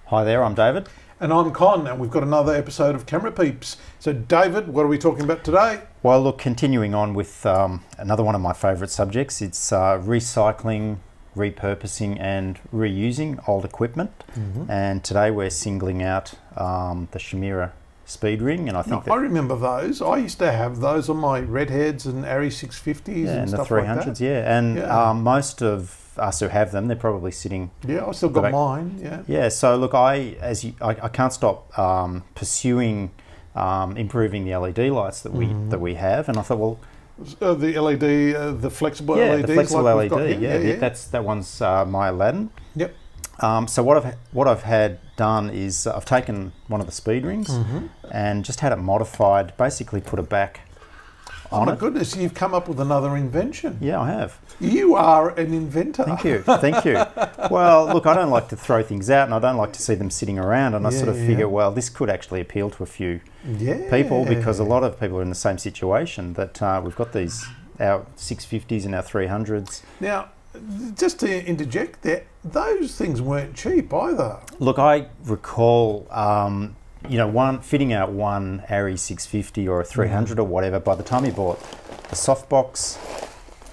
Hi there, I'm David. And I'm Con, and we've got another episode of Camera Peeps. So David, what are we talking about today? Well, look, continuing on with another one of my favourite subjects, it's recycling, repurposing and reusing old equipment. And today we're singling out the Chimera speed ring, and I think I remember those. I used to have those on my Redheads and Arri 650s and stuff like that. And the 300s, yeah. And most of us who have them, they're probably sitting. Yeah, I still got mine. Yeah. Yeah. So look, I can't stop pursuing improving the LED lights that we have, and I thought, well, the LED, the flexible LEDs, the flexible like LED. That one's my Aladdin. Yep. So what I've had done is I've taken one of the speed rings and just had it modified, basically put it back on it. Oh my goodness, you've come up with another invention. Yeah, I have. You are an inventor. Thank you, thank you. Well, look, I don't like to throw things out and I don't like to see them sitting around, and I sort of figure, well, this could actually appeal to a few people, because a lot of people are in the same situation, that we've got our 650s and our 300s. Now, just to interject there, those things weren't cheap either. Look, I recall, fitting out one Arri 650 or a 300 or whatever. By the time you bought the softbox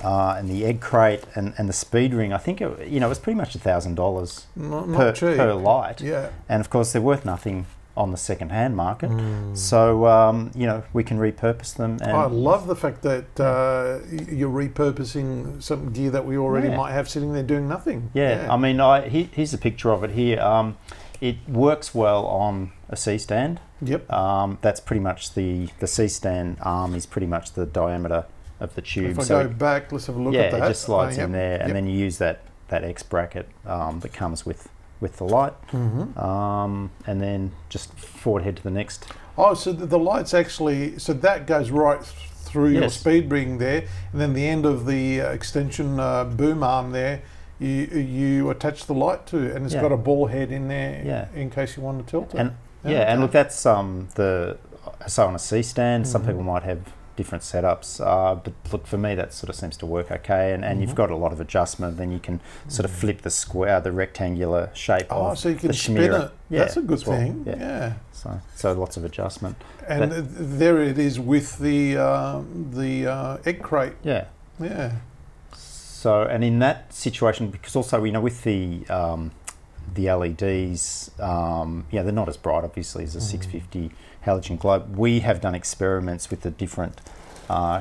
and the egg crate and the speed ring, I think it was pretty much $1,000 per light. Yeah. And of course, they're worth nothing on the second-hand market. So we can repurpose them. And I love the fact that you're repurposing some gear that we already might have sitting there doing nothing. Yeah. I mean, here's a picture of it here. It works well on a C-stand. Yep. That's pretty much the C-stand arm is pretty much the diameter of the tube. If I go back, let's have a look at that. Yeah, it just slides in there, and then you use that X bracket that comes with the light, and then just forward head to the next. Oh, so the light's actually, so that goes right through your speed ring there, and then the end of the extension boom arm there, you attach the light to, and it's got a ball head in there in case you want to tilt it. And and look, that's so on a C-stand, some people might have different setups, but look, for me that sort of seems to work okay, and you've got a lot of adjustment. Then you can sort of flip the rectangular shape of so you can the Chimera. spin it. That's a good thing. Yeah. So lots of adjustment. And there it is with the egg crate. Yeah. Yeah. So, and in that situation, because also with the LEDs, they're not as bright obviously as a 650 halogen globe. We have done experiments with the different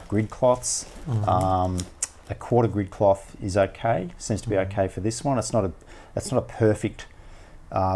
grid cloths. A quarter grid cloth is okay, seems to be okay for this one. It's not a perfect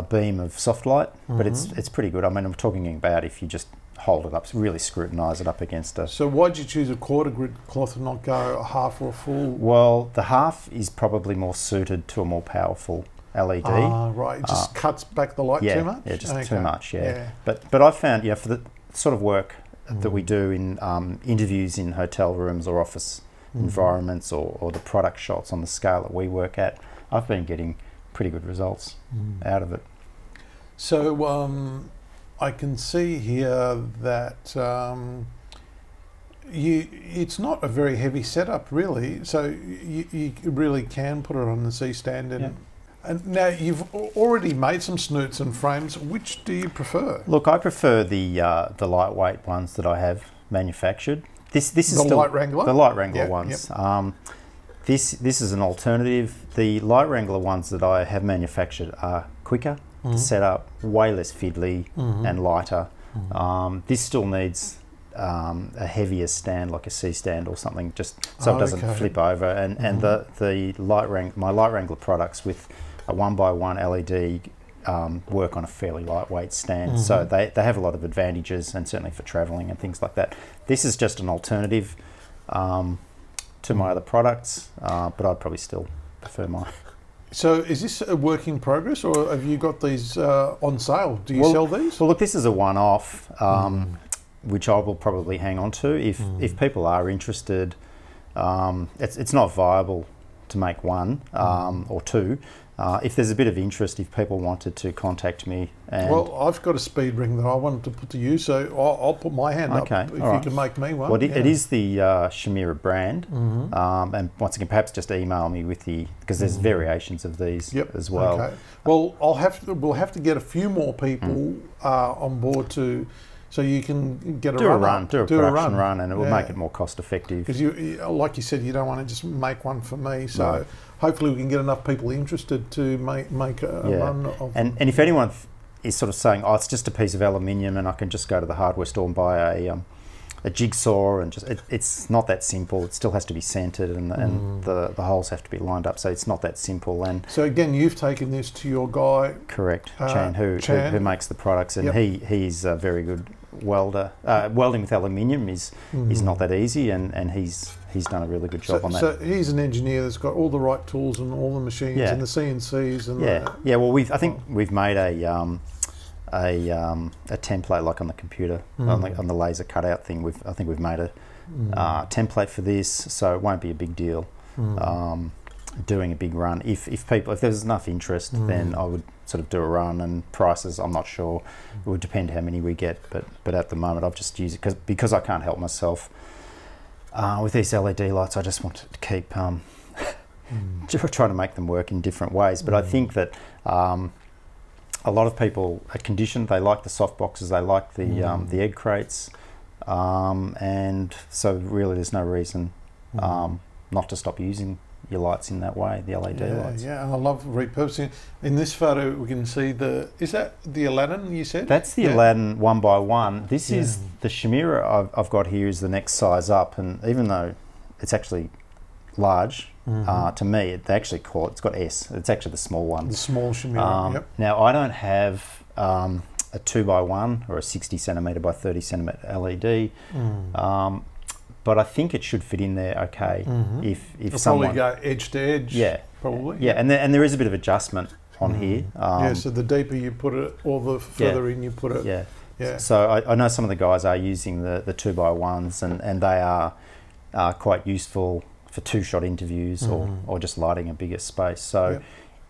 beam of soft light, but it's pretty good. I mean, I'm talking about if you just hold it up, really scrutinise it up against a... So why'd you choose a quarter grid cloth and not go a half or a full? Well, the half is probably more suited to a more powerful LED. Right. It just cuts back the light too much? Yeah, just too much, But I found, for the sort of work that we do in interviews in hotel rooms or office environments, or the product shots on the scale that we work at, I've been getting pretty good results out of it. So I can see here that it's not a very heavy setup really, so you really can put it on the C-stand. And now you've already made some snoots and frames. Which do you prefer? Look, I prefer the lightweight ones that I have manufactured. This is the Light Wrangler? The Light Wrangler ones. Yep. This is an alternative. The Light Wrangler ones that I have manufactured are quicker to set up, way less fiddly and lighter. This still needs a heavier stand, like a C-stand or something, just so it doesn't flip over. And my Light Wrangler products with a 1x1 LED work on a fairly lightweight stand, so they have a lot of advantages, and certainly for travelling and things like that. This is just an alternative to my other products, but I'd probably still prefer mine. So is this a work in progress, or have you got these on sale? Do you sell these? Well, look, this is a one-off, which I will probably hang on to if people are interested. It's not viable to make one or two. If there's a bit of interest, if people wanted to contact me. And well, I've got a speed ring that I wanted to put to use, so I'll put my hand up if you can make me one. Well, it is the Chimera brand, and once again, perhaps just email me with because there's variations of these as well. Okay. Well, we'll have to get a few more people on board so you can get do a production run, and it will make it more cost effective. Because you, like you said, you don't want to just make one for me. So hopefully we can get enough people interested to make a run of. And if anyone is sort of saying, oh, it's just a piece of aluminium, and I can just go to the hardware store and buy a jigsaw, and it's not that simple. It still has to be centered, and the holes have to be lined up. So it's not that simple. And so again, you've taken this to your guy, correct, Chan, who makes the products, and he's a very good welder. Welding with aluminium is not that easy, and he's done a really good job on that. So he's an engineer that's got all the right tools and all the machines and the CNCs and Well, I think we've made a template, like on the computer, on the laser cutout thing. I think we've made a template for this, so it won't be a big deal doing a big run. If there's enough interest, then I would sort of do a run. And prices, I'm not sure. It would depend how many we get, but at the moment I've just used it because I can't help myself with these LED lights. I just want to keep trying to make them work in different ways. But I think that a lot of people are conditioned. They like the soft boxes. They like the egg crates, and so really, there's no reason not to stop using your lights in that way. The LED lights. Yeah, and I love repurposing. In this photo, we can see is that the Aladdin you said? That's the Aladdin 1x1. This is the Chimera I've got here. Is the next size up, and even though it's actually large. To me, they actually call it's got S. It's actually the small one. The small Chimera. Now, I don't have a 2x1 or a 60 centimetre by 30 centimetre LED, but I think it should fit in there okay. If someone probably go edge to edge. Probably. And there is a bit of adjustment on here. So the deeper you put it, or the further in you put it. So I know some of the guys are using the 2x1s, and they are quite useful for two-shot interviews or just lighting a bigger space. So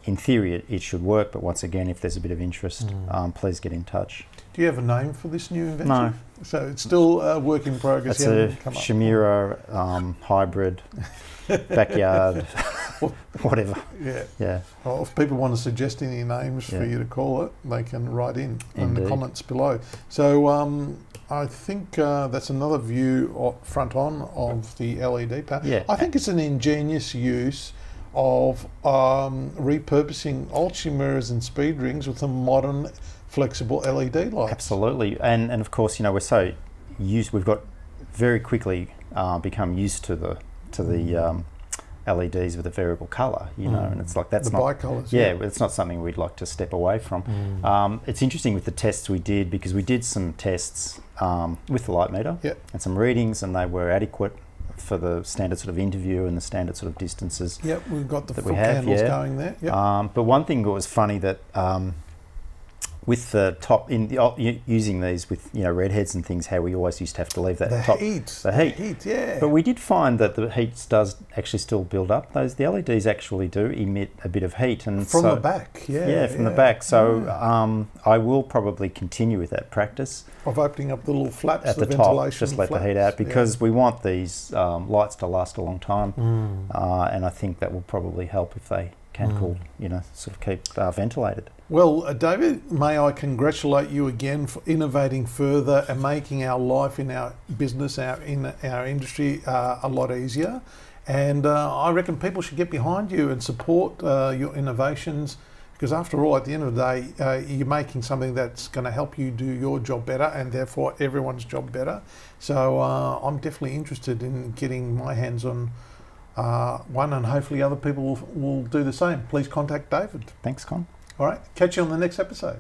in theory it should work, but once again, if there's a bit of interest, please get in touch. Do you have a name for this new invention? No. So it's still a work in progress. It's a Chimera hybrid, backyard, whatever. Well, if people want to suggest any names for you to call it, they can write in the comments below. So I think that's another view front on of the LED panel. I think it's an ingenious use of repurposing old Chimeras and speed rings with some modern flexible LED lights. Absolutely, and of course, we're so used. We've got very quickly become used to the LEDs with a variable colour, and it's like that's the not bicolours. It's not something we'd like to step away from. It's interesting with the tests we did, because we did some tests with the light meter and some readings, and they were adequate for the standard sort of interview and the standard sort of distances. We've got the foot candles going there. But one thing that was funny that with the top using these with redheads and things, how we always used to have to leave that the heat. But we did find that the heat does actually still build up. The LEDs actually do emit a bit of heat, and from the back. From the back. So I will probably continue with that practice of opening up the little flaps at the top, just let the heat out, because we want these lights to last a long time, and I think that will probably help if they can cool, sort of keep ventilated. Well, David, may I congratulate you again for innovating further and making our life in our business, in our industry, a lot easier. And I reckon people should get behind you and support your innovations, because after all, at the end of the day, you're making something that's going to help you do your job better, and therefore everyone's job better. So I'm definitely interested in getting my hands on one, and hopefully other people will do the same. Please contact David. Thanks, Con. All right, catch you on the next episode.